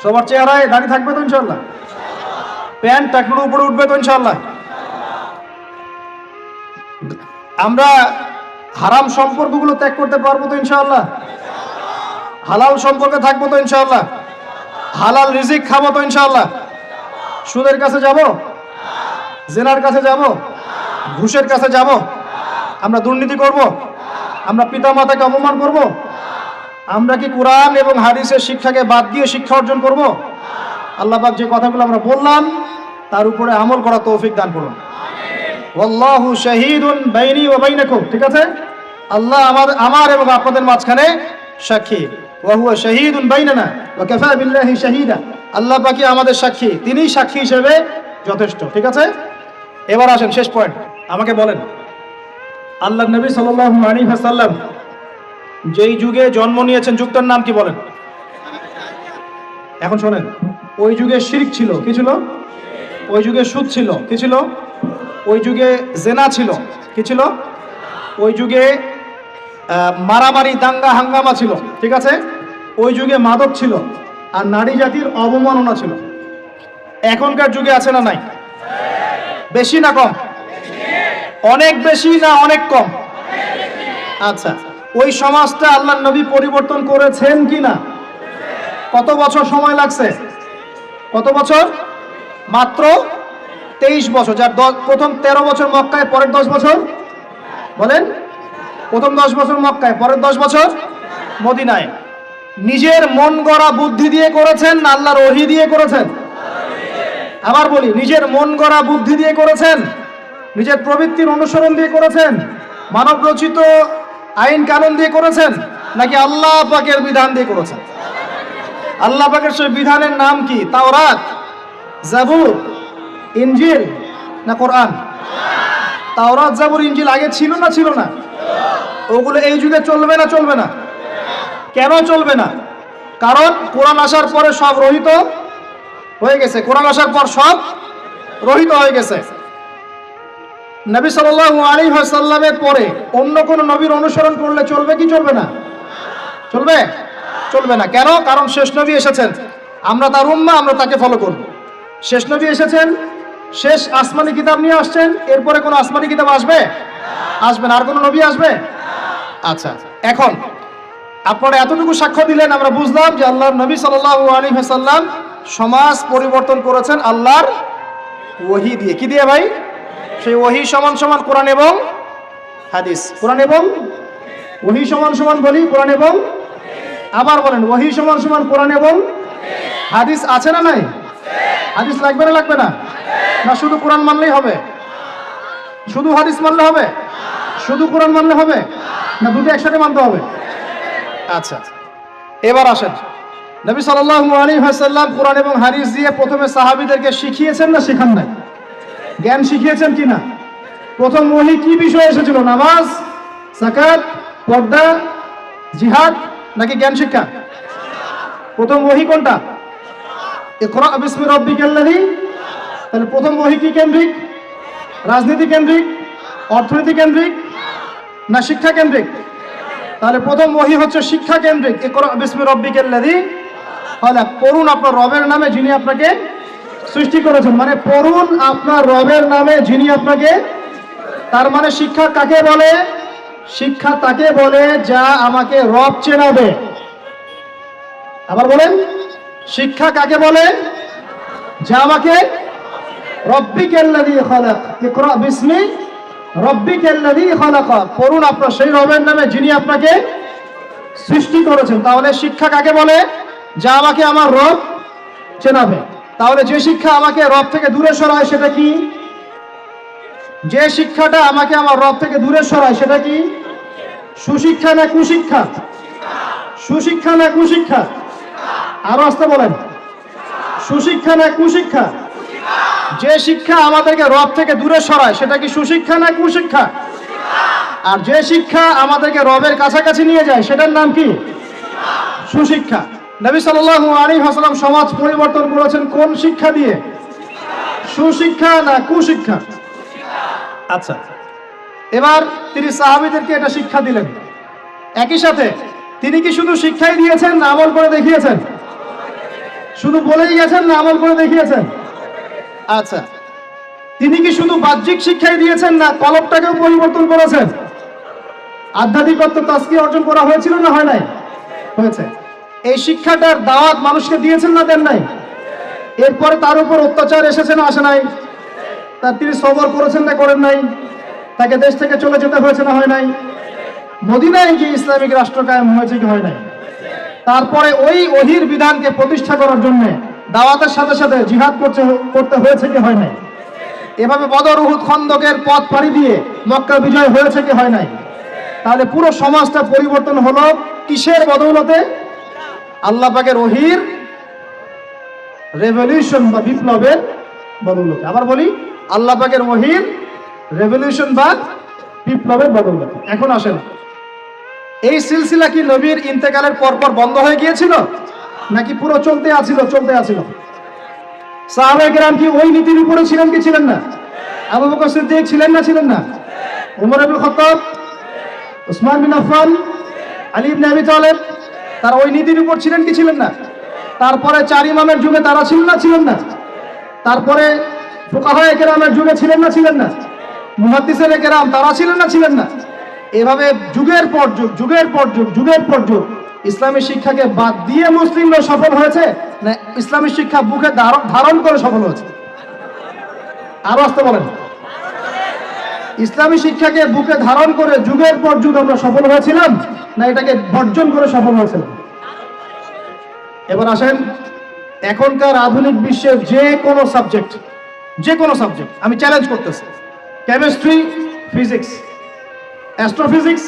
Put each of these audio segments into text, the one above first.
সবার চেহারায় দাড়ি থাকবে তো ইনশাল্লাহ? প্যান্ট টাকনুর উপরে উঠবে তো ইনশাল্লাহ? আমরা হারাম সম্পর্কগুলো ত্যাগ করতে পারবো তো ইনশাআল্লাহ? হালাল সম্পর্কে থাকবো তো ইনশাআল্লাহ? হালাল রিজিক খাবো তো ইনশাআল্লাহ? সুদের কাছে যাব, জেনার কাছে যাব, ঘুষের কাছে যাব? আমরা দুর্নীতি করব? আমরা পিতামাতাকে অপমান করব? আমরা কি কোরআন এবং হাদিসের শিক্ষাকে বাদ দিয়ে শিক্ষা অর্জন করব? আল্লাহ পাক যে কথাগুলো আমরা বললাম তার উপরে আমল করা তৌফিক দান করুন। ওয়াল্লাহু শাহীদুন বাইনি ওয়া বাইনাকুম, ঠিক আছে? আল্লাহ আমার এবং আপনাদের মাঝখানে সাক্ষী। ওয়া হুয়া শাহীদুন বাইনানা ওয়া কাফা বিল্লাহি শাহীদা, আল্লাহ পাকই আমাদের সাক্ষী, তিনিই সাক্ষী হিসেবে যথেষ্ট, ঠিক আছে? এবার আসেন শেষ পয়েন্ট, আমাকে বলেন আল্লাহর নবী সাল্লাল্লাহু আলাইহি ওয়াসাল্লাম যেই যুগে জন্ম নিয়েছেন যুগটার নাম কি বলেন? এখন শোনেন, ওই যুগে শিরক ছিল, কি ছিল? ওই যুগে সুদ ছিল, কি ছিল? ওই যুগে জেনা ছিল, কি ছিল? ওই যুগে মারামারি দাঙ্গা হাঙ্গামা ছিল, ঠিক আছে? ওই যুগে মাদক ছিল, আর নারী জাতির অবমাননা ছিল। এখনকার যুগে আছে না নাই? বেশি না কম? অনেক বেশি না অনেক কম? আচ্ছা, ওই সমাজটা আল্লাহর নবী পরিবর্তন করেছেন কি না? কত বছর সময় লাগছে? কত বছর? মাত্র 23 বছর। যার প্রথম 13 বছর মক্কায়, পরের 10 বছর বলেন, প্রথম 10 বছর মক্কায়, পরের 10 বছর মদিনায়। নিজের মন গড়া বুদ্ধি দিয়ে করেছেন না আল্লাহর ওহী দিয়ে করেছেন? আবার বলি, নিজের মন গড়া বুদ্ধি দিয়ে করেছেন, নিজের প্রবৃত্তির অনুসরণ দিয়ে করেছেন, মানব রচিত আইন কানুন দিয়ে করেছেন, নাকি আল্লাহ পাকের বিধান দিয়ে করেছেন? আল্লাহ পাকের সেই বিধানের নাম কি? তাওরাত, জাবুর, ইনজিল না কোরআন? তাওরাত, জাবুর, ইনজিল আগে ছিল না ছিল না? ওগুলো এই যুগে চলবে না চলবে না? কেন চলবে না? কারণ কোরআন আসার পরে সব রহিত হয়ে গেছে। কোরআন আসার পর সব রহিত হয়ে গেছে। নবী সাল্লাল্লাহু আলাইহি ওয়াসাল্লামের পরে অন্য কোন নবীর অনুসরণ করলে চলবে কি চলবে না? চলবে? চলবে না। কেন? কারণ শেষ নবী এসেছেন, আমরা তার উম্মাহ, আমরা তাকে ফলো করব। শেষ নবী এসেছেন, শেষ আসমানি কিতাব নিয়ে আসছেন, এরপরে কোন আসমানি কিতাব আসবে? আসবে না। আর কোন নবী আসবে? আচ্ছা, এখন আপনারা এতটুকু সাক্ষ্য দিলেন, আমরা বুঝলাম যে আল্লাহর নবী সাল্লাল্লাহু আলাইহি ওয়াসাল্লাম সমাজ পরিবর্তন করেছেন আল্লাহর ওহী দিয়ে। কি দিয়ে ভাই? সেই ওহী সমান সমান কোরআন এবং হাদিস। কোরআন এবং ওহী সমান সমান বলি কোরআন এবং, আবার বলেন ওহী সমান সমান কোরআন এবং হাদিস। আছে না নাই? হাদিস লাগবে না লাগবে না? না শুধু কোরআন মানলেই হবে? শুধু হাদিস মানলে হবে? শুধু কোরআন মানলে হবে? না দুটো একসাথে মানতে হবে? আচ্ছা, এবার আসেন, নবী সাল্লাল্লাহু আলাইহি ওয়াসাল্লাম কোরআন এবং হাদিস দিয়ে প্রথমে সাহাবীদেরকে শিখিয়েছেন না শিখান নাই? জ্ঞান শিখিয়েছেন কি না? প্রথম ওহী কি বিষয় এসেছিল? নামাজ, যাকাত, পর্দা, জিহাদ, নাকি জ্ঞান শিক্ষা? প্রথম ওহী কোনটা? ইকরা বিসমি রাব্বিকাল্লাযী। তাহলে প্রথম ওহী কি কেন্দ্রিক? রাজনীতি কেন্দ্রিক, অর্থনীতি কেন্দ্রিক, না শিক্ষা কেন্দ্রিক? তাহলে প্রথম ওহী হচ্ছে শিক্ষা কেন্দ্রিক। ইকরা বিসমি রাব্বিকাল্লাযী, তাহলে পড়ুন আপনার রবের নামে যিনি আপনাকে সৃষ্টি করেছেন। মানে পড়ুন আপনার রবের নামে যিনি আপনাকে, তার মানে শিক্ষা কাকে বলে? শিক্ষা তাকে বলে যা আমাকে রব চেনাবে। আবার বলেন, শিক্ষা কাকে বলে? যা আমাকে রব্বিকাল্লাযী খালাক, ইকরা বিসমি রব্বিকাল্লাযী খালাক, পড়ুন আপনার সেই রবের নামে যিনি আপনাকে সৃষ্টি করেছেন। তাহলে শিক্ষা কাকে বলে? যা আমাকে আমার রব চেনাবে। তাহলে যে শিক্ষা আমাকে রব থেকে দূরে সরায় সেটা কি? যে শিক্ষাটা আমাকে আমার রব থেকে দূরে সরায় সেটা কি? সুশিক্ষা না কুশিক্ষা? সুশিক্ষা না কুশিক্ষা? আরো আসতে বলেন, সুশিক্ষা না কুশিক্ষা? যে শিক্ষা আমাদেরকে রব থেকে দূরে সরায় সেটা কি সুশিক্ষা না কুশিক্ষা? আর যে শিক্ষা আমাদেরকে রবের কাছাকাছি নিয়ে যায় সেটার নাম কি? সুশিক্ষা। নবী সাল্লাল্লাহু আলাইহি ওয়াসাল্লাম সমাজ পরিবর্তন করেছেন কোন শিক্ষা দিয়ে? সুশিক্ষা না কুশিক্ষা? আচ্ছা, এবার তিনি সাহাবীদেরকে এটা শিক্ষা দিলেন। একই সাথে তিনি কি শুধু শিক্ষাই দিয়েছেন না আমল করে দেখিয়েছেন? শুধু বলেই গেছেন না আমল করে দেখিয়েছেন? আচ্ছা, তিনি কি শুধু বাহ্যিক শিক্ষাই দিয়েছেন না কলবটাকেও পরিবর্তন করেছেন? আধ্যাত্মিকত্ব তাস্কিয়া অর্জন করা হয়েছিল না হয় নাই? হয়েছে। এই শিক্ষাটার দাওয়াত মানুষকে দিয়েছেন না দেন নাই? এরপরে তার উপর অত্যাচার এসেছে না আসে নাই? তার তিনি সবর করেছেন না করেন নাই? তাকে দেশ থেকে চলে যেতে হয়েছে না হয় নাই? মদিনায় কি ইসলামিক রাষ্ট্র কায়েম হয়েছে কি হয় নাই? তারপরে ওই ওহির বিধানকে প্রতিষ্ঠা করার জন্য দাওয়াতের সাথে সাথে জিহাদ করতে হয়েছে কি হয় নাই? এভাবে বদর উহুদ খন্দকের পথ পাড়ি দিয়ে মক্কা বিজয় হয়েছে কি হয় নাই? তাহলে পুরো সমাজটা পরিবর্তন হলো কিসের বদৌলতে? আল্লাহ পাকের ওহির রেভলিউশন বা বিপ্লবের বদৌলতে। আবার বলি, আল্লাহ পাকের ওহির রেভলিউশন বা বিপ্লবের বদৌলতে। এখন আসেন, এই সিলসিলা কি নবীর ইন্তেকালের পরপর বন্ধ হয়ে গিয়েছিল নাকি পুরো চলতে আছিল? সাহাবায়ে কেরাম কি ওই নীতির উপরে ছিলেন কি ছিলেন না? আবু বকর সিদ্দিক ছিলেন না? ওমর ইবনে খাত্তাব, উসমান বিন আফফান, আলী ইবনে আবি তালেব, তারা ওই নীতির উপর ছিলেন কি ছিলেন না? তারপরে চার ইমামের যুগে তারা ছিলেন না? তারপরে ফুকাহায়ে কেরামের যুগে ছিলেন না? মুহাদ্দিসিনে কেরাম তারা ছিলেন না? এভাবে যুগের পর যুগ ইসলামী শিক্ষাকে বাদ দিয়ে মুসলিমরা সফল হয়েছে না ইসলামী শিক্ষা বুকে ধারণ করে সফল হয়েছে? আরো আসতে বলেন। ইসলামী শিক্ষাকে বুকে ধারণ করে যুগের পর যুগ আমরা সফল হয়েছিলাম না এটাকে বর্জন করে সফল হয়েছিলাম? এবার আসেন, এখনকার আধুনিক বিশ্বের যে কোনো সাবজেক্ট আমি চ্যালেঞ্জ করতেছি, chemistry, physics, astrophysics,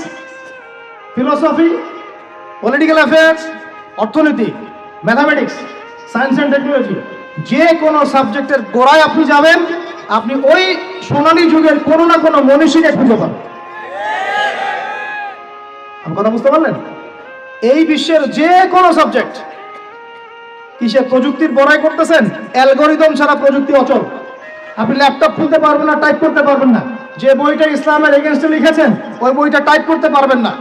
philosophy, political affairs, অর্থনীতি, ম্যাথামেটিক্স, সায়েন্স অ্যান্ড টেকনোলজি, যে কোনো সাবজেক্টের গোড়ায় আপনি যাবেন, আপনি ওই সোনালী যুগের কোনো না কোনো মনীষীকে খুঁজে পাবেন। আমি কথা বুঝতে পারলেন? এই বিশ্বের যে কোনো সাবজেক্ট কিসের প্রযুক্তির বড়াই করতেছেন? অ্যালগরিদম ছাড়া প্রযুক্তি অচল। আপনি ল্যাপটপ খুলতে পারবেন না, টাইপ করতে পারবেন না। যে বইটা ইসলামের এগেইনস্টে লিখেছেন ওই বইটা টাইপ করতে পারবেন না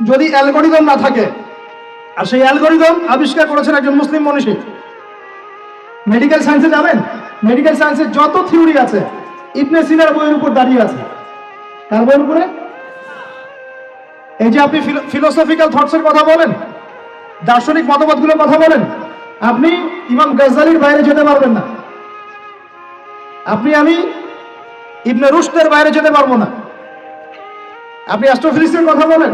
যদি অ্যালগরিদম না থাকে। আর সেই অ্যালগরিদম আবিষ্কার করেছেন একজন মুসলিম মনীষী। মেডিকেল সায়েন্সে যাবেন, মেডিকেল সায়েন্সের যত থিওরি আছে ইবনে সিনার বইয়ের উপর দাঁড়িয়ে আছে। কার বইয়ের উপরে? এই যে আপনি ফিলোসফিক্যাল থটসের কথা বলেন, দার্শনিক মতবাদগুলোর কথা বলেন, আপনি ইমাম গাজ্জালির বাইরে যেতে পারবেন না। আমি ইবনে রুশদের বাইরে যেতে পারবো না। আপনি অ্যাস্ট্রোফিজিক্সের কথা বলেন,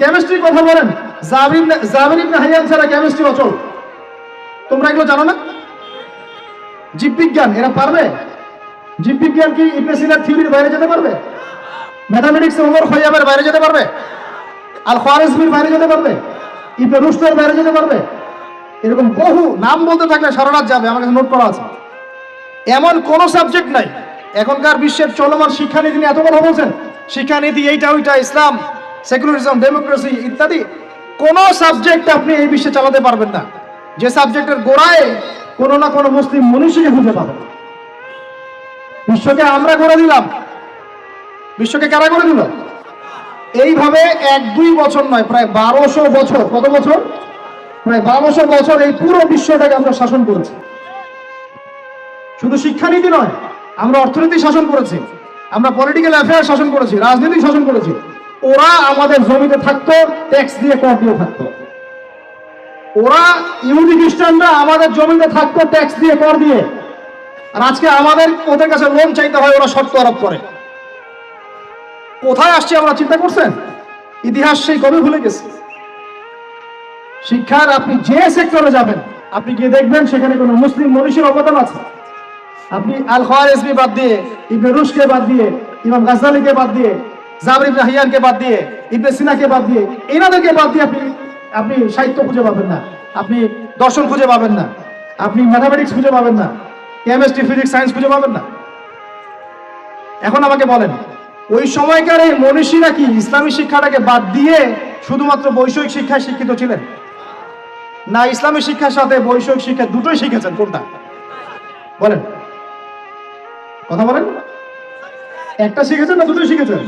কেমিস্ট্রির কথা বলেন, জাবির ইবনে হাইয়ান ছাড়া কেমিস্ট্রি অচল। তোমরা এগুলো জানো না? জীববিজ্ঞান এরা পারবে? জীববিজ্ঞান কি ইবনে সিনার থিওরির বাইরে যেতে পারবে? ম্যাথামেটিক্স ওমর খৈয়ামের বাইরে যেতে পারবে? আল খাওয়ারিজমির বাইরে যেতে পারবে? ইবনে রুশদের বাইরে যেতে পারবে? এরকম বহু নাম বলতে থাকলে সারা রাত যাবে, আমার কাছে নোট করা আছে। এমন কোন সাবজেক্ট নাই। এখনকার বিশ্বের চলমান শিক্ষানীতি নিয়ে এত কথা বলছেন, শিক্ষানীতি এইটা ওইটা, ইসলাম, সেকুলারিজম, ডেমোক্রেসি ইত্যাদি, কোন সাবজেক্ট আপনি এই বিশ্বে চালাতে পারবেন না যে সাবজেক্টের গোড়ায় কোনো না কোনো মুসলিম মনীষীকে খুঁজে পাবেন। বিশ্বকে আমরা করে দিলাম, বিশ্বকে কারা করে দিল? এইভাবে 1-2 বছর নয়, প্রায় 1200 বছর। কত বছর? প্রায় 1200 বছর এই পুরো বিশ্বটাকে আমরা শাসন করেছি। শুধু শিক্ষানীতি নয়, আমরা অর্থনীতি শাসন করেছি, আমরা পলিটিক্যাল অ্যাফেয়ার শাসন করেছি, রাজনীতি শাসন করেছি। ওরা আমাদের জমিতে থাকতো, ট্যাক্স দিয়ে, কর দিয়ে থাকতো। ওরা ইহুদি খ্রিস্টানরা আমাদের জমিতে থাকতো ট্যাক্স দিয়ে, কর দিয়ে। আর আজকে আমাদের ওদের কাছে লোন চাইতে হয়, ওরা শর্ত আরোপ করে। কোথায় আসছে আমরা চিন্তা করছেন? ইতিহাস সেই কবে ভুলে গেছে। শিক্ষার আপনি যে সেক্টরে যাবেন, আপনি গিয়ে দেখবেন সেখানে কোনো মুসলিম মনীষীর অবদান আছে। আপনি আল খাওয়ারিজমি বাদ দিয়ে, ইবনে রুশদকে বাদ দিয়ে, ইমাম গাজ্জালিকে বাদ দিয়ে, জাবির ইবনে হাইয়ানকে বাদ দিয়ে, ইবনে সিনাকে বাদ দিয়ে, এনাদেরকে বাদ দিয়ে আপনি সাহিত্য খুঁজে পাবেন না, আপনি দর্শন খুঁজে পাবেন না, আপনি ম্যাথামেটিক্স খুঁজে পাবেন না, কেমিস্ট্রি, ফিজিক্স, সায়েন্স খুঁজে পাবেন না। এখন আমাকে বলেন, ওই সময়কার এই মনীষীরা কি ইসলামী শিক্ষাটাকে বাদ দিয়ে শুধুমাত্র বৈষয়িক শিক্ষায় শিক্ষিত ছিলেন, না ইসলামী শিক্ষার সাথে বৈষয়িক শিক্ষা দুটোই শিখেছেন? কোনটা বলেন? কথা বলেন। একটা শিখেছেন না দুটোই শিখেছেন?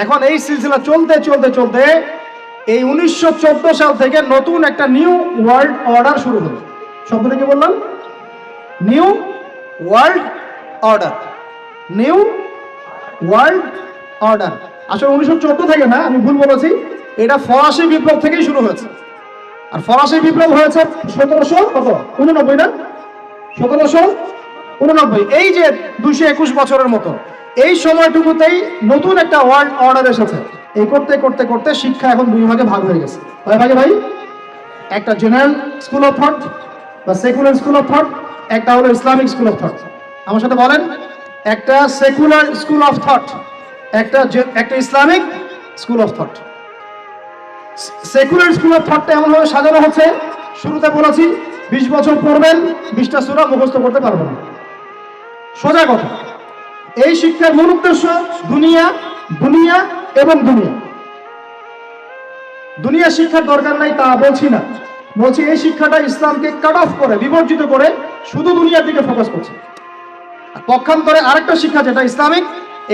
এখন এই সিলসিলা চলতে চলতে চলতে এই 1914 সাল থেকে নতুন একটা নিউ ওয়ার্ল্ড অর্ডার শুরু হলো। শব্দটা কি বললাম? New world order. New world order. আসলে 1914 থেকে না, আমি ভুল বলেছি, এটা ফরাসি বিপ্লব থেকেই শুরু হয়েছে। আর ফরাসি বিপ্লব হয়েছে 1799 না, 1789। এই যে 221 বছরের মতো, এই সময়টুকুতেই নতুন একটা ওয়ার্ল্ড অর্ডার এসেছে। এই করতে করতে করতে শিক্ষা এখন দুই ভাগে ভাগ হয়ে গেছে। কয় ভাগে ভাই? একটা জেনারেল স্কুল অফ থট বা সেকুলার স্কুল অফ থট, একটা হলো ইসলামিক স্কুল অফ থট। আমার সাথে বলেন, একটা সেকুলার স্কুল অফ থট, একটা Islamic school of thought. Secular school of থটটা এমনভাবে সাজানো হচ্ছে, শুরুতে বলেছি 20 বছর পড়বেন, 20টা সূরা মুখস্থ করতে পারবেন না। সোজা কথা, এই শিক্ষার মূল উদ্দেশ্য দুনিয়া, দুনিয়া এবং দুনিয়া। দুনিয়া শিক্ষার দরকার নাই তা বলছি না, বলছি এই শিক্ষাটা ইসলামকে কাট অফ করে, বিবর্জিত করে শুধু দুনিয়ার দিকে ফোকাস করছে। পক্ষান্তরে আরেকটা শিক্ষা যেটা ইসলামিক,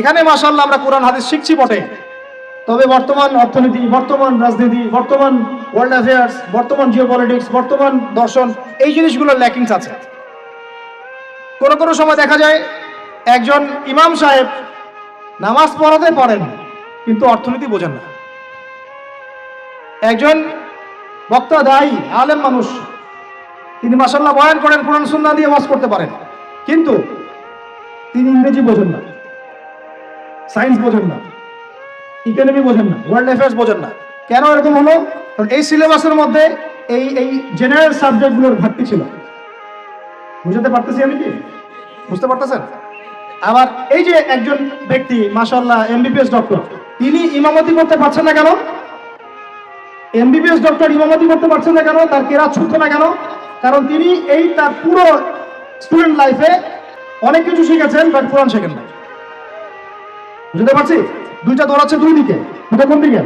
এখানে মাশাআল্লাহ আমরা কোরআন হাদিস শিখছি বটে, তবে বর্তমান অর্থনীতি, বর্তমান রাজনীতি, বর্তমান ওয়ার্ল্ড অ্যাফেয়ার্স, বর্তমান জিওপলিটিক্স, বর্তমান দর্শন, এই জিনিসগুলোর ল্যাকিংস আছে। কোনো কোনো সময় দেখা যায় একজন ইমাম সাহেব নামাজ পড়াতে পারেন কিন্তু অর্থনীতি বোঝেন না। একজন বক্তা, দায়ী, আলেম মানুষ, তিনি মাশাআল্লাহ বয়ান করেন, কোরআন সুন্নাহ দিয়ে ওয়াজ করতে পারেন, কিন্তু তিনি ইংরেজি বোঝেন না, সায়েন্স বোঝেন না, ইকোনমি বোঝেন না, ওয়ার্ল্ড অ্যাফেয়ার্স বোঝেন না। কেন এরকম হলো? কারণ এই সিলেবাসের মধ্যে এই জেনারেল সাবজেক্টগুলোর ঘাটতি ছিল। বুঝতে পারতেছি আমি কি? বুঝতে পারতেছেন? আবার এই যে একজন ব্যক্তি মাশাআল্লাহ এমবিবিএস ডক্টর, তিনি ইমামতি করতে পারছেন না কেন? এমবিবিএস ডক্টর ইমামতি করতে পারছেন না কেন? তার কেরাত ছুটছে না কেন? কারণ তিনি তার পুরো স্টুডেন্ট লাইফে অনেক কিছু শিখেছেন, বাট কোরআন শেখেন না। বুঝতে পারছি? দুইটা দৌড়াচ্ছে দুই দিকে। দুটো কোন দিকে?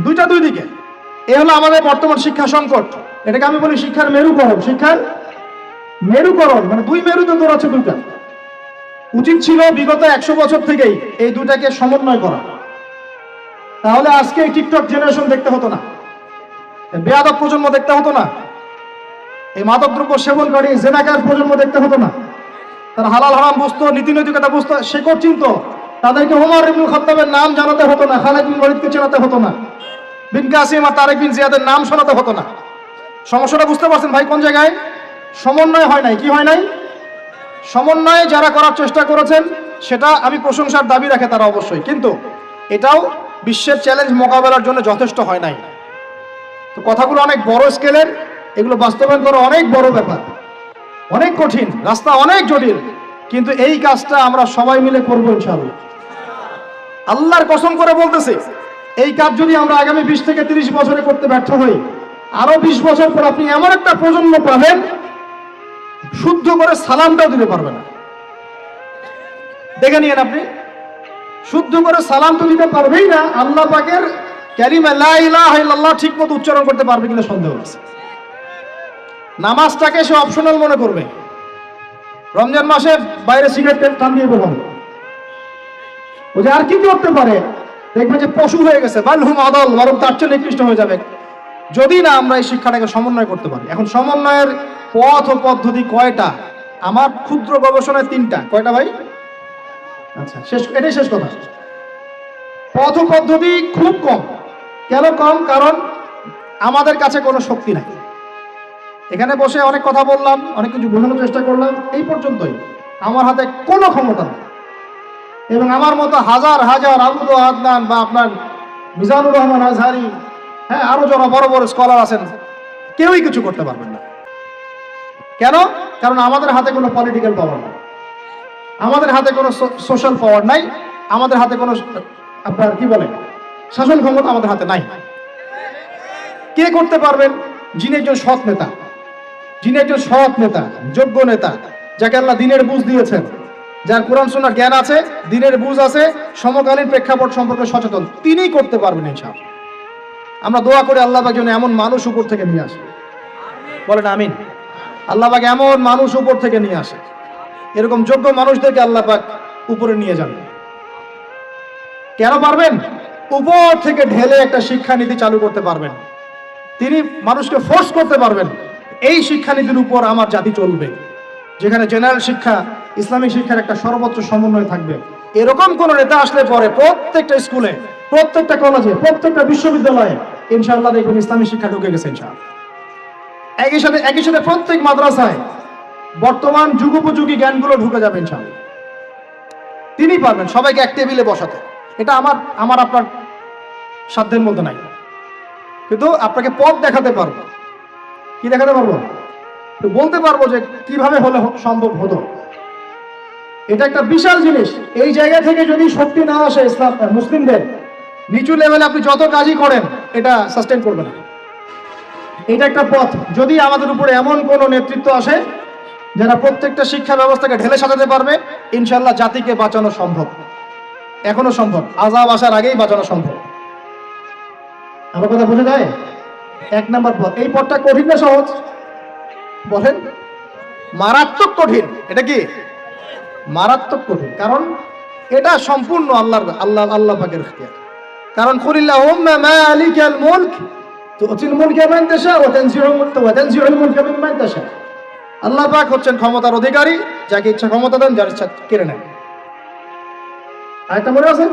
দুইটা দুই দিকে। এ হলো আমাদের বর্তমান শিক্ষা সংকট। এটাকে আমি বলি শিক্ষার মেরুকরণ। শিক্ষার মেরুকরণ মানে দুই মেরুতে দৌড়াচ্ছে দুইটা। উচিত ছিল বিগত 100 বছর থেকেই এই দুটাকে সমন্বয় করা, তাহলে আজকে এই টিকটক জেনারেশন দেখতে হতো না, বেয়াদব প্রজন্ম দেখতে হতো না, এই মাদকদ্রব্য সেবনকারী জেনাকার প্রজন্ম দেখতে হতো না। তারা হালাল হারাম বুঝতো, নীতি নৈতিকতা বুঝতো, শেকড় চিনত। তাদেরকে ওমর ইবনুল খাত্তাবের নাম জানাতে হতো না, খালিদ বিন ওয়ালিদকে চেনাতে হতো না, বিন কাসিম আর তারেক বিন জিয়াদের নাম শোনাতে হতো না। সমস্যাটা বুঝতে পারছেন ভাই? কোন জায়গায় সমন্বয় হয় নাই? কি হয় নাই? সমন্বয়ে যারা করার চেষ্টা করেছেন সেটা আমি প্রশংসার দাবি রাখে তারা অবশ্যই, কিন্তু এটাও বিশ্বের চ্যালেঞ্জ মোকাবেলার জন্য যথেষ্ট হয় নাই। তো কথাগুলো অনেক বড় স্কেলের, এগুলো বাস্তবায়ন করা অনেক বড় ব্যাপার, অনেক কঠিন, রাস্তা অনেক জটিল, কিন্তু এই কাজটা আমরা সবাই মিলে করবো ইনশাআল্লাহ। আল্লাহর কসম করে বলতেছি, এই কাজ যদি আমরা আগামী 20 থেকে 30 বছরে করতে ব্যর্থ হই, আরো 20 বছর পর আপনি এমন একটা প্রজন্ম পাবেন শুদ্ধ করে সালামটাও দিতে পারবে না। দেখে নিয়েন আপনি, শুদ্ধ করে সালাম তো দিতে পারবেই না, আল্লাহ পাকের কালিমা লা ইলাহা ইল্লাল্লাহ ঠিক মতো উচ্চারণ করতে পারবে কিনা সন্দেহ আছে। নামাজটাকে সে অপশনাল মনে করবে। রমজান মাসে বাইরে সিগারেট টান দিয়ে বের হবে, ও যে আর কি করতে পারে, দেখবেন যে পশু হয়ে গেছে, বালহুম আদল, বরং তার চেয়ে নিকৃষ্ট হয়ে যাবে, যদি না আমরা এই শিক্ষাটাকে সমন্বয় করতে পারি। এখন সমন্বয়ের পথ ও পদ্ধতি কয়টা? আমার ক্ষুদ্র গবেষণায় 3টা। কয়টা ভাই? আচ্ছা, এটাই শেষ কথা। পথ ও পদ্ধতি খুব কম। কেন কম? কারণ আমাদের কাছে কোনো শক্তি নাই। এখানে বসে অনেক কথা বললাম, অনেক কিছু বোঝানোর চেষ্টা করলাম, এই পর্যন্তই। আমার হাতে কোনো ক্ষমতা নেই, এবং আমার মতো হাজার হাজার আবুদ আদনান বা আপনার মিজানুর রহমান আজহারি, হ্যাঁ, আরো যারা বড় বড় স্কলার আছেন, কেউই কিছু করতে পারবেন না। কেন? কারণ আমাদের হাতে কোনো পলিটিক্যাল পাওয়ার নাই, আমাদের হাতে কোনো সোশ্যাল পাওয়ার নাই, আমাদের হাতে কোনো আপনার কি বলে শাসন ক্ষমতা আমাদের হাতে নাই। কে করতে পারবেন? যিনি একজন সৎ নেতা, যিনি একজন সৎ নেতা, যোগ্য নেতা, যাকে আল্লাহ দিনের বুঝ দিয়েছেন, যার কোরআন সুন্নাহর জ্ঞান আছে, দিনের বুঝ আছে, সমকালীন প্রেক্ষাপট সম্পর্কে সচেতন, তিনিই করতে পারবেন ইনশাআল্লাহ। আমরা দোয়া করে আল্লাহ পাক যেন এমন মানুষ উপর থেকে নিয়ে আসে, বলেন আমিন। আল্লাহ পাক এমন মানুষ উপর থেকে নিয়ে আসে, এরকম যোগ্য মানুষদেরকে আল্লাহ পাক উপরে নিয়ে যান। কেন পারবেন? উপর থেকে ঢেলে একটা শিক্ষানীতি চালু করতে পারবেন, তিনি মানুষকে ফোর্স করতে পারবেন, এই শিক্ষানীতির উপর আমার জাতি চলবে, যেখানে জেনারেল শিক্ষা ইসলামিক শিক্ষার একটা সর্বোচ্চ সমন্বয় থাকবে। এরকম কোন নেতা আসলে পরে প্রত্যেকটা স্কুলে, প্রত্যেকটা কলেজে, প্রত্যেকটা বিশ্ববিদ্যালয়ে ইনশাআল্লাহ দেখবেন ইসলামী শিক্ষা ঢুকে গেছে ইনশাআল্লাহ। একই সাথে প্রত্যেক মাদ্রাসায় বর্তমান যুগোপযোগী জ্ঞানগুলো ঢুকে যাবে ইনশাআল্লাহ। তিনি পারবেন সবাইকে এক টেবিলে বসাতে। এটা আমার আপনার সাধ্যের মধ্যে নাই, কিন্তু আপনাকে পথ দেখাতে পারবো। কি দেখাতে পারবো? বলতে পারবো যে কিভাবে হলে সম্ভব হতো। এটা একটা বিশাল জিনিস। এই জায়গা থেকে যদি শক্তি না আসে ইসলাম মুসলিমদের, নিচু লেভেলে আপনি যত কাজই করেন এটা সাস্টেন করবে না। এটা একটা পথ। যদি আমাদের উপরে এমন কোন নেতৃত্ব আসে যারা প্রত্যেকটা শিক্ষা ব্যবস্থাকে ঢেলে সাজাতে পারবে, ইনশাআল্লাহ জাতিকে বাঁচানো সম্ভব, এখনো সম্ভব। আযাব আসার আগেই বাঁচানো সম্ভব। আমার কথা বোঝা যায়? এক নাম্বার পথ। এই পথটা কঠিন না সহজ? বলেন। মারাত্মক কঠিন। এটা কি মারাত্মক কঠিন? কারণ এটা সম্পূর্ণ আল্লাহ পাকের ইখতিয়ার। কারণ কুলিল্লাহুম্মা মালিকাল মুলক তুতিল মুলকা মান তাশা ওয়া তানজিউল মুলকা মিম্মান তাশা। আল্লাহ পাক হচ্ছেন ক্ষমতার অধিকারী, যাকে ইচ্ছা ক্ষমতা দেন, যার ইচ্ছা কেড়ে নেন। আয়াতটা মনে আছে?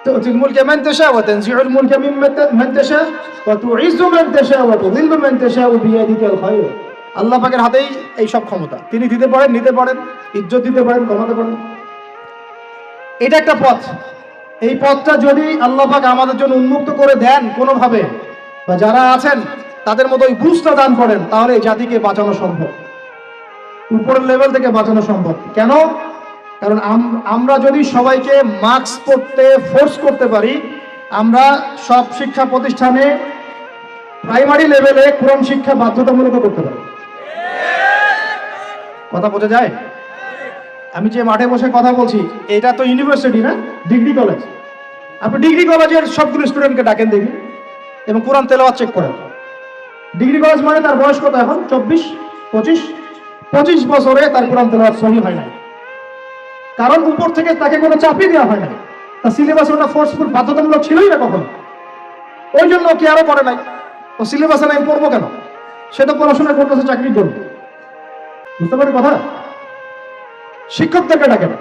তুতিল মুলকা মান তাশা ওয়া তানজিউল মুলকা মিম্মান তাশা ওয়া তুইজ্জু মান তাশা ওয়া তুযিল্লু মান তাশা বিয়াদিকাল খায়র। আল্লাহ পাকের হাতেই এই সব ক্ষমতা। তিনি দিতে পারেন, নিতে পারেন, ইজ্জত দিতে পারেন, কমাতে পারেন। এটা একটা পথ। এই পথটা যদি আল্লাহ পাক আমাদের জন্য উন্মুক্ত করে দেন কোনোভাবে, বা যারা আছেন তাদের মতো ওই বুঝটা দান করেন, তাহলে এই জাতিকে বাঁচানো সম্ভব, উপরের লেভেল থেকে বাঁচানো সম্ভব। কেন? কারণ আমরা যদি সবাইকে মাস্ক পরতে ফোর্স করতে পারি, আমরা সব শিক্ষা প্রতিষ্ঠানে প্রাইমারি লেভেলে কোরআন শিক্ষা বাধ্যতামূলক করতে পারি। কথা বোঝা যায়? আমি যে মাঠে বসে কথা বলছি, এটা তো ইউনিভার্সিটি না, ডিগ্রি কলেজ। আপনি ডিগ্রি কলেজের সবগুলো স্টুডেন্টকে ডাকেন দেখি এবং কোরআন তেলাওয়াত চেক করেন। ডিগ্রি কলেজ মানে তার বয়স কত এখন? 25 বছরে তার কোরআন তেলাওয়াত সহি হয় নাই। কারণ উপর থেকে তাকে কোনো চাপই দেওয়া হয় নাই। তার সিলেবাস ওটা ফোর্সফুল, বাধ্যতামূলক ছিলই না কখনো। ওই জন্য কি আরো পড়ে নাই। ও সিলেবাসে নাই, পড়বো কেন? সেটা পড়াশোনা করতেছে, চাকরি করবে। বুঝতে পারেন কথা? শিক্ষকদেরকে ডাকেন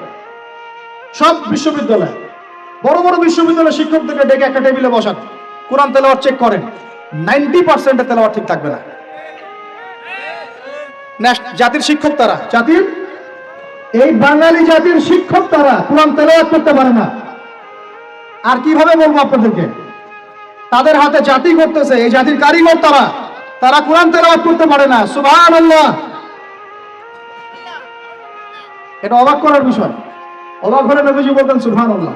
সব বিশ্ববিদ্যালয়, বড় বড় বিশ্ববিদ্যালয়ের শিক্ষকদেরকে ডেকে একটা টেবিলে বসান, কোরআন তেলাওয়াত চেক করেন। 90% তেলাওয়াত ঠিক থাকবে না। জাতির শিক্ষক তারা, জাতির এই বাঙালি জাতির শিক্ষক তারা কোরআন তেলাওয়াত করতে পারে না। আর কিভাবে বলবো আপনাদেরকে? তাদের হাতে জাতি করতেছে, এই জাতির কারিগর তারা কোরআন তেলাওয়াত করতে পারে না। সুবহানাল্লাহ। এটা অবাক করার বিষয়। অবাক হলে নবীজি বলতেন সুবহানাল্লাহ।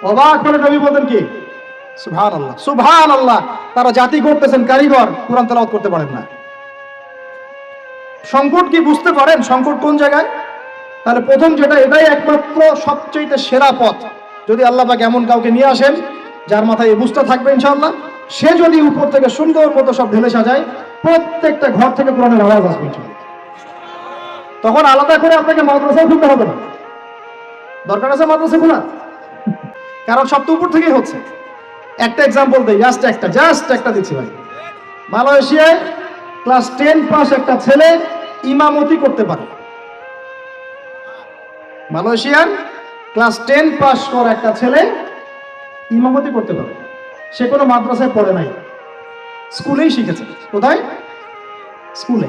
অবাক হলে নবী বলতেন কি? সুবহানাল্লাহ। সুবহানাল্লাহ। তারা জাতি করতেছেন, কারিগর, কোরআন তেলাওয়াত করতে পারেন না। সংকট কি বুঝতে পারেন? সংকট কোন জায়গায়? তাহলে প্রথম যেটা, এটাই একমাত্র সবচেয়ে সেরা পথ। যদি আল্লাহ পাক এমন কাউকে নিয়ে আসেন যার মাথায় এই বুঝতে থাকবে ইনশাআল্লাহ, সে যদি উপর থেকে সুন্দর মতো সব ঢেলে সাজায়, প্রত্যেকটা ঘর থেকে কোরআনের আওয়াজ আসবে ইনশাআল্লাহ। তখন আলাদা করে আপনাকে মাদ্রাসায় ঢুকতে হবে না। দরকার আছে মাদ্রাসা খোলা? কারণ সব তো উপর থেকেই হচ্ছে। একটা এক্সাম্পল দেই, জাস্ট একটা দিচ্ছি ভাই। মালয়েশিয়ায় ক্লাস 10 পাস একটা ছেলে ইমামতি করতে পারে। মালয়েশিয়ার ক্লাস 10 পাস করা একটা ছেলে ইমামতি করতে পারে। সে কোনো মাদ্রাসায় পড়ে নাই, স্কুলেই শিখেছে। কোথায়? স্কুলে।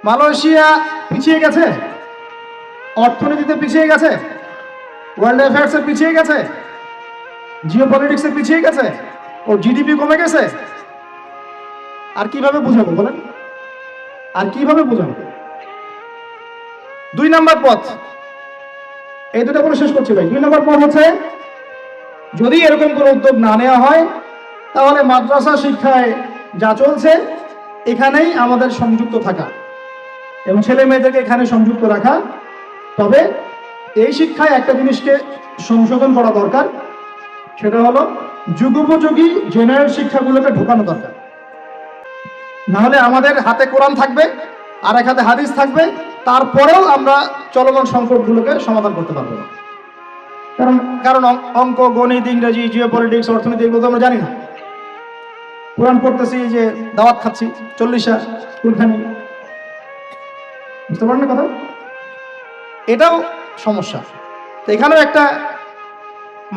মালয়েশিয়া পিছিয়ে গেছে, অর্থনীতিতে পিছিয়ে গেছে, ওয়ার্ল্ড অ্যাফেয়ার্সে পিছিয়ে গেছে, জিও পলিটিক্সে পিছিয়ে গেছে, ওর জিডিপি কমে গেছে। আর কিভাবে বুঝাবো বলেন? আর কিভাবে বুঝাবো? 2 নম্বর পথ, এই দুটো করে শেষ করছি ভাই। 2 নম্বর পথ হচ্ছে, যদি এরকম কোনো উদ্যোগ না নেওয়া হয়, তাহলে মাদ্রাসা শিক্ষায় যা চলছে এখানেই আমাদের সংযুক্ত থাকা এবং ছেলে মেয়েদেরকে এখানে সংযুক্ত রাখা। তবে এই শিক্ষায় একটা জিনিসকে সংশোধন করা দরকার, সেটা হলো যুগোপযোগী জেনারেল শিক্ষাগুলোকে ঢোকানো দরকার। নাহলে আমাদের হাতে কোরআন থাকবে আর এক হাতে হাদিস থাকবে, তারপরেও আমরা চলমান সংকটগুলোকে সমাধান করতে পারবো না। কারণ অঙ্ক, গণিত, ইংরেজি, জিও পলিটিক্স, অর্থনীতি এগুলো তো আমরা জানি না। কোরআন পড়তেছি, যে দাওয়াত খাচ্ছি 40 কোনখানে, বুঝতে পারেন না কথা? এটাও সমস্যা। তো এখানেও একটা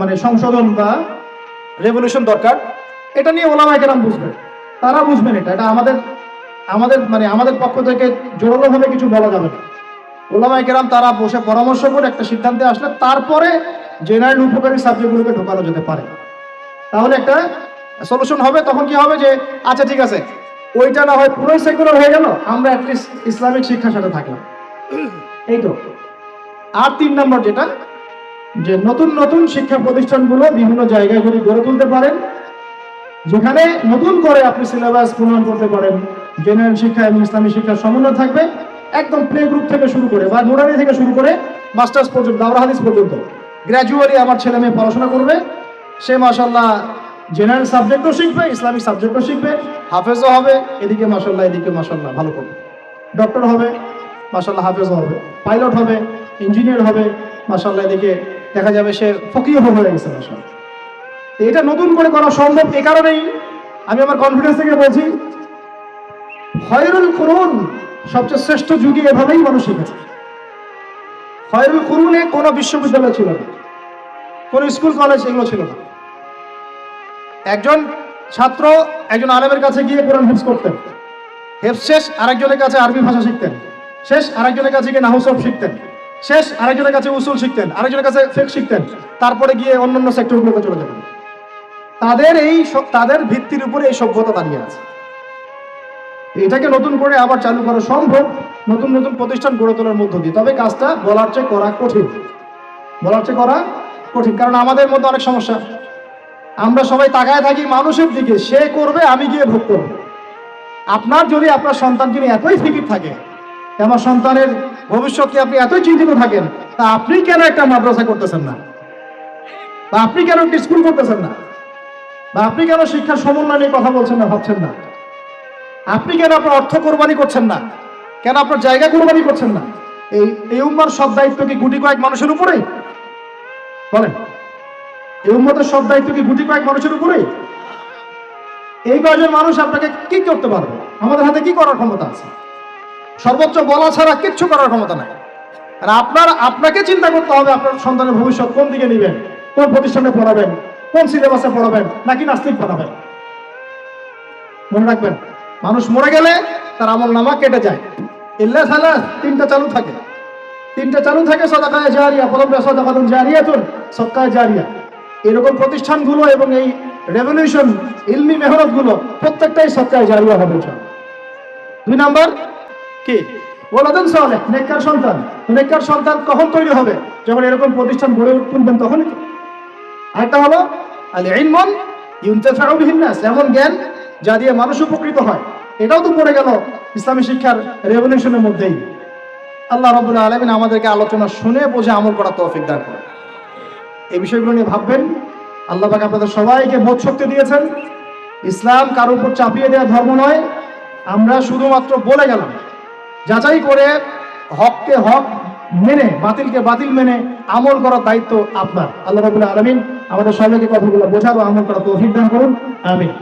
মানে সংশোধন বা রেভলিউশন দরকার। এটা নিয়ে ওলামায়ে কেরাম বুঝবেন, তারা বুঝবেন। এটা আমাদের আমাদের মানে আমাদের পক্ষ থেকে জোরালোভাবে কিছু বলা যাবে না। ওলামায়ে কেরাম তারা বসে পরামর্শ করে একটা সিদ্ধান্তে আসলে তারপরে জেনারেল উপকারী সাবজেক্টগুলোকে ঢোকানো যেতে পারে, তাহলে একটা সলিউশন হবে। তখন কি হবে যে আচ্ছা ঠিক আছে, ওইটা না হয় পুরোই সেকুলার হয়ে গেল, আমরা অ্যাটলিস্ট ইসলামিক শিক্ষার সাথে থাকলাম। এই তো। আর 3 নম্বর যেটা, যে নতুন নতুন শিক্ষা প্রতিষ্ঠানগুলো বিভিন্ন জায়গায় যদি গড়ে তুলতে পারেন, যেখানে নতুন করে আপনি সিলেবাস প্রণয়ন করতে পারেন, জেনারেল শিক্ষা এবং ইসলামী শিক্ষার সমন্বয় থাকবে, একদম প্লে গ্রুপ থেকে শুরু করে বা নুরানি থেকে শুরু করে মাস্টার্স পর্যন্ত, দাওরা হাদিস পর্যন্ত গ্র্যাজুয়ালি আমার ছেলে মেয়ে পড়াশোনা করবে। সে মাশাআল্লাহ জেনারেল সাবজেক্টও শিখবে, ইসলামিক সাবজেক্টও শিখবে, হাফেজও হবে, এদিকে মাশাআল্লাহ এদিকে মাশাআল্লাহ ভালো করবে, ডক্টর হবে মাশাআল্লাহ, হাফেজও হবে, পাইলট হবে, ইঞ্জিনিয়ার হবে মাশাআল্লাহ, এদিকে দেখা যাবে সে ফকিহ হয়ে গেছে মাশাআল্লাহ। এটা নতুন করে করা সম্ভব। এই কারণেই আমি আমার কনফিডেন্স থেকে বলছি, খয়রুল কুরুন সবচেয়ে শ্রেষ্ঠ যুগে এভাবেই মানুষ শিখেছে। খয়রুল কুরুনে কোনো বিশ্ববিদ্যালয় ছিল না, কোনো স্কুল কলেজ এগুলো ছিল না। একজন ছাত্র একজন আলেমের কাছে গিয়ে কোরআন হিফজ করতেন, হেফজ শেষ আরেকজনের কাছে আরবি ভাষা শিখতেন, শেষ আরেকজনের কাছে গিয়ে নাহু সরফ শিখতেন, শেষ আরেকজনের কাছে উসুল শিখতেন, আরেকজনের কাছে ফিকহ শিখতেন, তারপরে গিয়ে অন্যান্য সেক্টরগুলোতে চলে যেতেন। তাদের ভিত্তির উপরে এই সভ্যতা দাঁড়িয়ে আছে। এটাকে নতুন করে আবার চালু করা সম্ভব নতুন নতুন প্রতিষ্ঠান গড়ে তোলার মধ্য দিয়ে। তবে কাজটা বলার চেয়ে করা কঠিন, বলার চেয়ে করা কঠিন। কারণ আমাদের মধ্যে অনেক সমস্যা, আমরা সবাই তাকায় থাকি মানুষের দিকে, সে করবে আমি গিয়ে ভোগ করবো। আপনার যদি আপনার সন্তানকে নিয়ে এতই ফিকির থাকে, আমার সন্তানের ভবিষ্যৎকে আপনি এতই চিন্তিত থাকেন, তা আপনি কেন একটা মাদ্রাসা করতেছেন না, বা আপনি কেন একটা স্কুল করতেছেন না, বা আপনি কেন শিক্ষার সমন্বয় নিয়ে কথা বলছেন না, ভাবছেন না? আপনি কেন আপনার অর্থ কোরবানি করছেন না, কেন আপনার জায়গা কোরবানি করছেন না? এই উম্মার সব দায়িত্ব কি গুটি কয়েক মানুষের উপরেই? বলেন, এই উম্মতের সব দায়িত্ব কি গুটি কয়েক মানুষের উপরেই? এই কয়েকজন মানুষ আপনাকে কি করতে পারবে? আমাদের হাতে কি করার ক্ষমতা আছে? সর্বোচ্চ বলা ছাড়া কিচ্ছু করার ক্ষমতা নাই। আর আপনাকে চিন্তা করতে হবে আপনার সন্তানের ভবিষ্যৎ কোন দিকে নেবেন, কোন প্রতিষ্ঠানে পড়াবেন, কোন সিলেবাসে পড়াবেন, নাকি নাস্তিক পড়াবেন। মনে রাখবেন, মানুষ মরে গেলে তার আমল নামা কেটে যায়। ইল্লা সালাস, 3টা চালু থাকে, 3টা চালু থাকে, সাদাকায়ে জারিয়া, প্রথম সাদাকাতুন জারিয়াতুন, সদকায়ে জারিয়া। এরকম প্রতিষ্ঠানগুলো এবং এই রেভলিউশন ইলমি মেহনতগুলো প্রত্যেকটাই সদকায়ে জারিয়া হবে। 2 নাম্বার কি? ওয়ালাদুন সালেহ, নেককার সন্তান। নেককার সন্তান কখন তৈরি হবে? যখন এরকম প্রতিষ্ঠান গড়ে তুলবেন তখনই। আরেকটা হলো আল ইলমুন ইউনতাফাউ বিহিন নাস, এমন জ্ঞান যা দিয়ে মানুষ উপকৃত হয়। এটাও তো পড়ে গেল ইসলামী শিক্ষার রেভলিউশনের মধ্যেই। আল্লাহ রাব্বুল আলামিন আমাদেরকে আলোচনা শুনে বুঝে আমল করার তৌফিক দান করুন। এই বিষয়গুলো নিয়ে ভাববেন। আল্লাহ পাক আপনাদের সবাইকে বোধ শক্তি দিয়েছেন। ইসলাম কারোর উপর চাপিয়ে দেওয়া ধর্ম নয়। আমরা শুধুমাত্র বলে গেলাম, যাচাই করে হককে হক মেনে, বাতিলকে বাতিল মেনে আমল করার দায়িত্ব আপনার। আল্লাহ রাব্বুল আলামিন আমাদের সবাইকে কথাগুলো বোঝার ও আমল করার তৌফিক দান করুন। আমিন।